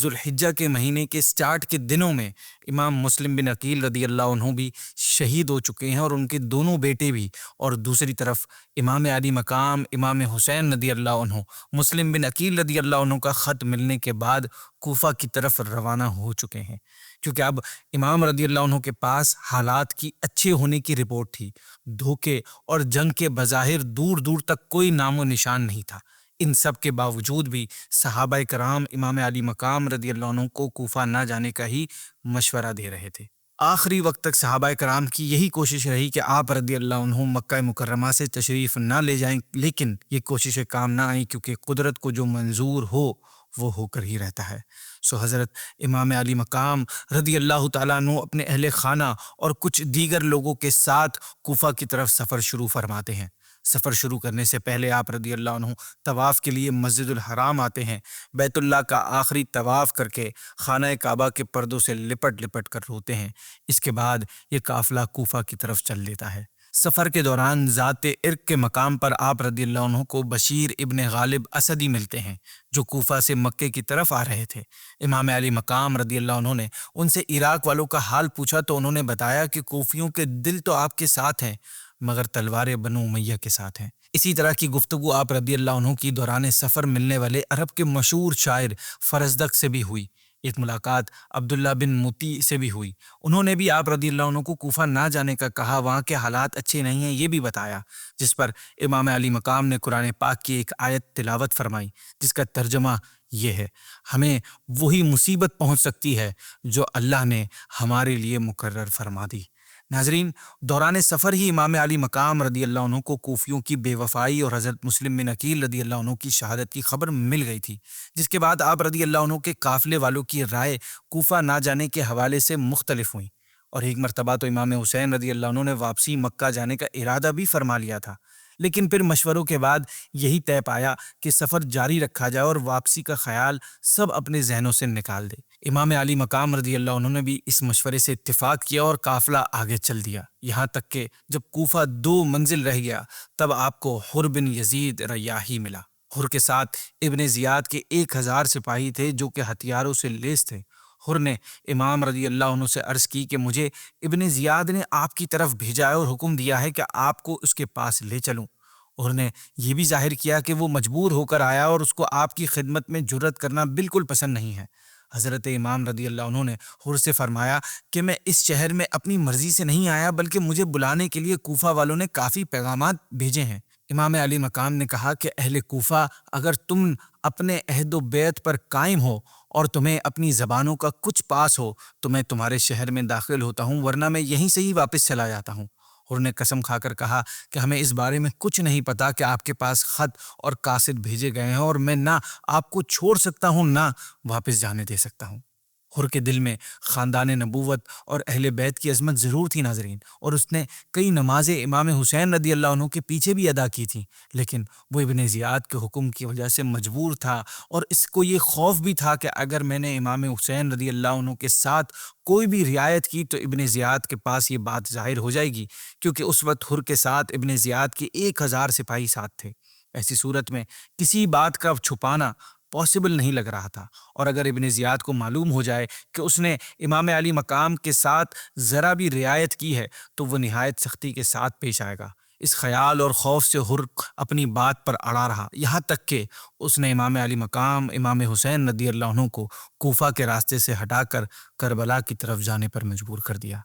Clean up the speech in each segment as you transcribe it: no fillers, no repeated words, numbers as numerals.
ذوالحجہ کے مہینے کے سٹارٹ کے دنوں میں امام مسلم بن عقیل رضی اللہ عنہ بھی شہید ہو چکے ہیں، اور ان کے دونوں بیٹے بھی، اور دوسری طرف امام علی مقام امام حسین رضی اللہ عنہ مسلم بن عقیل رضی اللہ عنہ کا خط ملنے کے بعد کوفہ کی طرف روانہ ہو چکے ہیں، کیونکہ اب امام رضی اللہ عنہ کے پاس حالات کی اچھے ہونے کی رپورٹ تھی۔ دھوکے اور جنگ کے بظاہر دور دور تک کوئی نام و نشان نہیں تھا۔ ان سب کے باوجود بھی صحابہ کرام امام علی مقام رضی اللہ عنہ کو کوفہ نہ جانے کا ہی مشورہ دے رہے تھے۔ آخری وقت تک صحابہ کرام کی یہی کوشش رہی کہ آپ رضی اللہ عنہ مکہ مکرمہ سے تشریف نہ لے جائیں، لیکن یہ کوششیں کام نہ آئیں، کیونکہ قدرت کو جو منظور ہو وہ ہو کر ہی رہتا ہے۔ سو حضرت امام علی مقام رضی اللہ تعالیٰ عنہ اپنے اہل خانہ اور کچھ دیگر لوگوں کے ساتھ کوفہ کی طرف سفر شروع فرماتے ہیں۔ سفر شروع کرنے سے پہلے آپ رضی اللہ عنہ طواف کے لیے مسجد الحرام آتے ہیں، بیت اللہ کا آخری طواف کر کے خانہ کعبہ کے پردوں سے لپٹ لپٹ کر روتے ہیں۔ اس کے بعد یہ قافلہ کوفہ کی طرف چل دیتا ہے۔ سفر کے دوران ذات عرق کے مقام پر آپ رضی اللہ عنہ کو بشیر ابن غالب اسدی ملتے ہیں، جو کوفہ سے مکے کی طرف آ رہے تھے۔ امام علی مقام رضی اللہ عنہ نے ان سے عراق والوں کا حال پوچھا تو انہوں نے بتایا کہ کوفیوں کے دل تو آپ کے ساتھ ہیں، مگر تلواریں بنو امیہ کے ساتھ ہیں۔ اسی طرح کی گفتگو آپ رضی اللہ عنہ کی دوران سفر ملنے والے عرب کے مشہور شاعر فرزدق سے بھی ہوئی۔ ایک ملاقات عبداللہ بن مطیع سے بھی ہوئی، انہوں نے بھی آپ رضی اللہ عنہ کو کوفہ نہ جانے کا کہا، وہاں کے حالات اچھے نہیں ہیں یہ بھی بتایا، جس پر امام علی مقام نے قرآن پاک کی ایک آیت تلاوت فرمائی جس کا ترجمہ یہ ہے: ہمیں وہی مصیبت پہنچ سکتی ہے جو اللہ نے ہمارے لیے مقرر فرما دی۔ ناظرین، دوران سفر ہی امام علی مقام رضی اللہ عنہ کو کوفیوں کی بے وفائی اور حضرت مسلم بن عقیل رضی اللہ عنہ کی شہادت کی خبر مل گئی تھی، جس کے بعد آپ رضی اللہ عنہ کے قافلے والوں کی رائے کوفہ نہ جانے کے حوالے سے مختلف ہوئیں، اور ایک مرتبہ تو امام حسین رضی اللہ عنہ نے واپسی مکہ جانے کا ارادہ بھی فرما لیا تھا، لیکن پھر مشوروں کے بعد یہی طے پایا کہ سفر جاری رکھا جائے اور واپسی کا خیال سب اپنے ذہنوں سے نکال دے۔ امام علی مقام رضی اللہ عنہ نے بھی اس مشورے سے اتفاق کیا اور قافلہ آگے چل دیا، یہاں تک کہ جب کوفہ 2 منزل رہ گیا تب آپ کو حر بن یزید ریاحی ملا۔ حر کے ساتھ ابن زیاد کے 1000 سپاہی تھے جو کہ ہتھیاروں سے لیس تھے۔ حر نے امام رضی اللہ عنہ سے عرض کی کہ مجھے ابن زیاد نے آپ کی طرف بھیجا ہے اور حکم دیا ہے کہ آپ کو اس کے پاس لے چلوں۔ حر نے یہ بھی ظاہر کیا کہ وہ مجبور ہو کر آیا اور اس کو آپ کی خدمت میں جرأت کرنا بالکل پسند نہیں ہے۔ حضرت امام رضی اللہ عنہ نے حر سے فرمایا کہ میں اس شہر میں اپنی مرضی سے نہیں آیا، بلکہ مجھے بلانے کے لیے کوفہ والوں نے کافی پیغامات بھیجے ہیں۔ امام علی مقام نے کہا کہ اہل کوفہ، اگر تم اپنے عہد و بیعت پر قائم ہو اور تمہیں اپنی زبانوں کا کچھ پاس ہو تو میں تمہارے شہر میں داخل ہوتا ہوں، ورنہ میں یہیں سے ہی واپس چلا جاتا ہوں۔ حر نے قسم کھا کر کہا کہ ہمیں اس بارے میں کچھ نہیں پتا کہ آپ کے پاس خط اور قاصد بھیجے گئے ہیں، اور میں نہ آپ کو چھوڑ سکتا ہوں نہ واپس جانے دے سکتا ہوں۔ حر کے دل میں خاندان نبوت اور اہل بیت کی عظمت ضرور تھی ناظرین، اور اس نے کئی نمازیں امام حسین رضی اللہ عنہ کے پیچھے بھی ادا کی تھیں، لیکن وہ ابن زیاد کے حکم کی وجہ سے مجبور تھا، اور اس کو یہ خوف بھی تھا کہ اگر میں نے امام حسین رضی اللہ عنہ کے ساتھ کوئی بھی رعایت کی تو ابن زیاد کے پاس یہ بات ظاہر ہو جائے گی، کیونکہ اس وقت حر کے ساتھ ابن زیاد کے 1000 سپاہی ساتھ تھے۔ ایسی صورت میں کسی بات کا چھپانا پاسبل نہیں لگ رہا تھا، اور اگر ابن زیاد کو معلوم ہو جائے کہ اس نے امام علی مقام کے ساتھ ذرا بھی رعایت کی ہے تو وہ نہایت سختی کے ساتھ پیش آئے گا۔ اس خیال اور خوف سے حر اپنی بات پر اڑا رہا، یہاں تک کہ اس نے امام علی مقام امام حسین رضی اللہ عنہ کو کوفہ کے راستے سے ہٹا کر کربلا کی طرف جانے پر مجبور کر دیا۔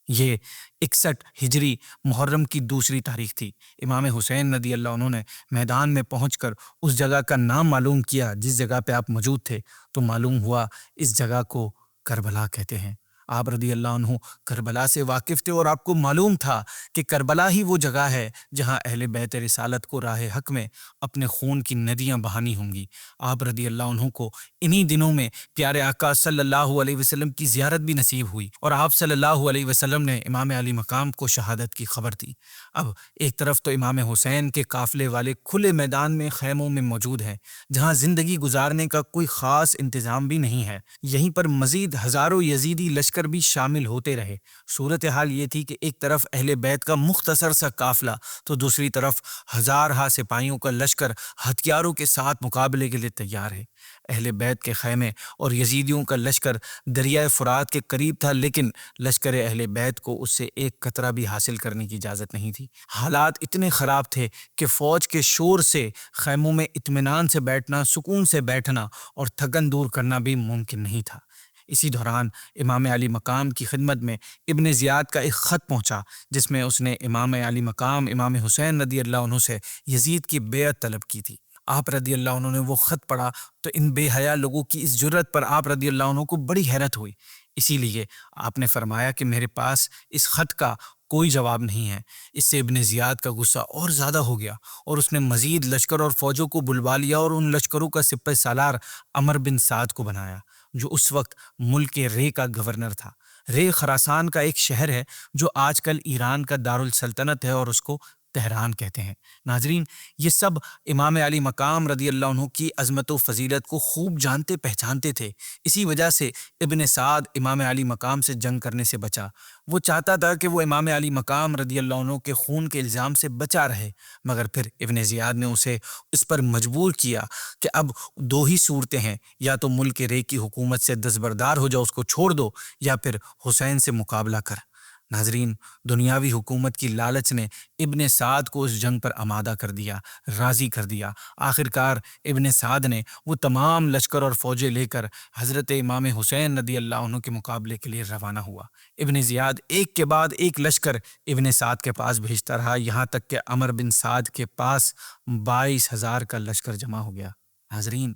یہ 61 ہجری محرم کی 2 تاریخ تھی۔ امام حسین رضی اللہ عنہ نے میدان میں پہنچ کر اس جگہ کا نام معلوم کیا جس جگہ پہ آپ موجود تھے، تو معلوم ہوا اس جگہ کو کربلا کہتے ہیں۔ آپ رضی اللہ عنہ کربلا سے واقف تھے اور آپ کو معلوم تھا کہ کربلا ہی وہ جگہ ہے جہاں اہل بیت رسالت کو راہ حق میں اپنے خون کی ندیاں بہانی ہوں گی۔ آپ رضی اللہ عنہ کو انہی دنوں میں پیارے آقا صلی اللہ علیہ وسلم کی زیارت بھی نصیب ہوئی، اور آپ صلی اللہ علیہ وسلم نے امام علی مقام کو شہادت کی خبر دی۔ اب ایک طرف تو امام حسین کے قافلے والے کھلے میدان میں خیموں میں موجود ہیں جہاں زندگی گزارنے کا کوئی خاص انتظام بھی نہیں ہے، یہیں پر مزید ہزاروں یزیدی لشکر کر بھی شامل ہوتے رہے۔ صورتحال یہ تھی کہ ایک طرف اہل بیت کا مختصر سا قافلہ تو دوسری طرف ہزارہا سپاہیوں کا لشکر ہتھیاروں کے ساتھ مقابلے کے لیے تیار ہے۔ اہل بیت کے خیمے اور یزیدیوں کا لشکر دریائے فرات کے قریب تھا، لیکن لشکر اہل بیت کو اس سے ایک قطرہ بھی حاصل کرنے کی اجازت نہیں تھی۔ حالات اتنے خراب تھے کہ فوج کے شور سے خیموں میں اطمینان سے بیٹھنا، سکون سے بیٹھنا اور تھکن دور کرنا بھی ممکن نہیں تھا۔ اسی دوران امام علی مقام کی خدمت میں ابن زیاد کا ایک خط پہنچا، جس میں اس نے امام علی مقام امام حسین رضی اللہ عنہ سے یزید کی بیعت طلب کی تھی۔ آپ رضی اللہ عنہ نے وہ خط پڑھا تو ان بے حیا لوگوں کی اس جرت پر آپ رضی اللہ عنہ کو بڑی حیرت ہوئی۔ اسی لیے آپ نے فرمایا کہ میرے پاس اس خط کا کوئی جواب نہیں ہے۔ اس سے ابن زیاد کا غصہ اور زیادہ ہو گیا اور اس نے مزید لشکر اور فوجوں کو بلوا لیا اور ان لشکروں کا سپہ سالار عمر بن سعد کو بنایا، جو اس وقت ملک رے کا گورنر تھا۔ رے خراسان کا ایک شہر ہے جو آج کل ایران کا دارالسلطنت ہے اور اس کو تہران کہتے ہیں۔ ناظرین، یہ سب امام علی مقام رضی اللہ عنہ کی عظمت و فضیلت کو خوب جانتے پہچانتے تھے۔ اسی وجہ سے ابن سعد امام علی مقام سے جنگ کرنے سے بچا۔ وہ چاہتا تھا کہ وہ امام علی مقام رضی اللہ عنہ کے خون کے الزام سے بچا رہے، مگر پھر ابن زیاد نے اسے اس پر مجبور کیا کہ اب دو ہی صورتیں ہیں، یا تو ملک رے کی حکومت سے دستبردار ہو جاؤ، اس کو چھوڑ دو، یا پھر حسین سے مقابلہ کر۔ ناظرین، دنیاوی حکومت کی لالچ نے ابن سعد کو اس جنگ پر آمادہ کر دیا، راضی کر دیا۔ آخرکار ابن سعد نے وہ تمام لشکر اور فوجیں لے کر حضرت امام حسین رضی اللہ عنہ کے مقابلے کے لیے روانہ ہوا۔ ابن زیاد ایک کے بعد ایک لشکر ابن سعد کے پاس بھیجتا رہا، یہاں تک کہ عمر بن سعد کے پاس 22,000 کا لشکر جمع ہو گیا۔ ناظرین،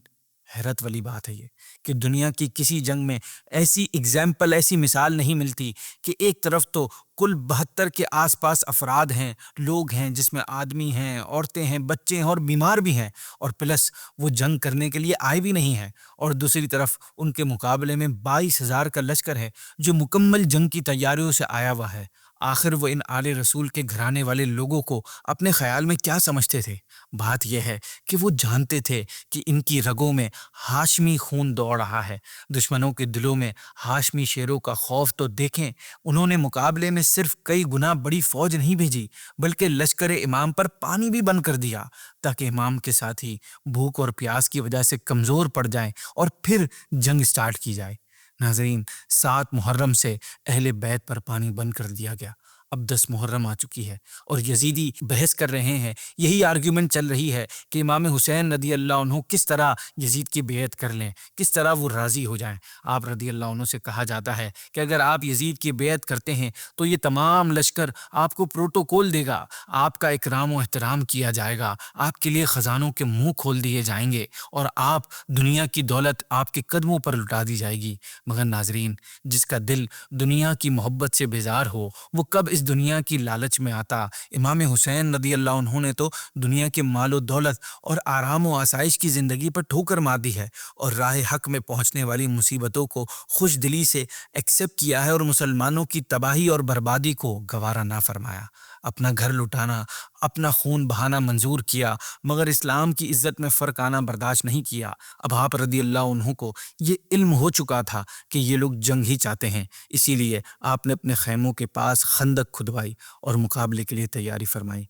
حیرت والی بات ہے یہ کہ دنیا کی کسی جنگ میں ایسی اگزامپل، ایسی مثال نہیں ملتی کہ ایک طرف تو کل 72 کے آس پاس افراد ہیں، لوگ ہیں، جس میں آدمی ہیں، عورتیں ہیں، بچے ہیں اور بیمار بھی ہیں، اور پلس وہ جنگ کرنے کے لیے آئے بھی نہیں ہیں، اور دوسری طرف ان کے مقابلے میں 22,000 کا لشکر ہے جو مکمل جنگ کی تیاریوں سے آیا ہوا ہے۔ آخر وہ ان آل رسول کے گھرانے والے لوگوں کو اپنے خیال میں کیا سمجھتے تھے؟ بات یہ ہے کہ وہ جانتے تھے کہ ان کی رگوں میں ہاشمی خون دوڑ رہا ہے۔ دشمنوں کے دلوں میں ہاشمی شیروں کا خوف تو دیکھیں، انہوں نے مقابلے میں صرف کئی گنا بڑی فوج نہیں بھیجی، بلکہ لشکر امام پر پانی بھی بند کر دیا تاکہ امام کے ساتھی بھوک اور پیاس کی وجہ سے کمزور پڑ جائیں اور پھر جنگ سٹارٹ کی جائے۔ ناظرین، 7 محرم سے اہل بیت پر پانی بند کر دیا گیا۔ اب 10 محرم آ چکی ہے اور یزیدی بحث کر رہے ہیں، یہی آرگیومنٹ چل رہی ہے کہ امام حسین رضی اللہ عنہ کس طرح یزید کی بیعت کر لیں، کس طرح وہ راضی ہو جائیں۔ آپ رضی اللہ عنہ سے کہا جاتا ہے کہ اگر آپ یزید کی بیعت کرتے ہیں تو یہ تمام لشکر آپ کو پروٹوکول دے گا، آپ کا اکرام و احترام کیا جائے گا، آپ کے لیے خزانوں کے منہ کھول دیے جائیں گے اور آپ دنیا کی دولت آپ کے قدموں پر لٹا دی جائے گی۔ مگر ناظرین، جس کا دل دنیا کی محبت سے بیزار ہو وہ کب اس دنیا کی لالچ میں آتا؟ امام حسین رضی اللہ عنہ نے تو دنیا کے مال و دولت اور آرام و آسائش کی زندگی پر ٹھوکر مار دی ہے اور راہ حق میں پہنچنے والی مصیبتوں کو خوش دلی سے ایکسیپٹ کیا ہے اور مسلمانوں کی تباہی اور بربادی کو گوارا نہ فرمایا۔ اپنا گھر لٹانا، اپنا خون بہانا منظور کیا، مگر اسلام کی عزت میں فرق آنا برداشت نہیں کیا۔ اب آپ رضی اللہ عنہ کو یہ علم ہو چکا تھا کہ یہ لوگ جنگ ہی چاہتے ہیں، اسی لیے آپ نے اپنے خیموں کے پاس خندق کھدوائی اور مقابلے کے لیے تیاری فرمائی۔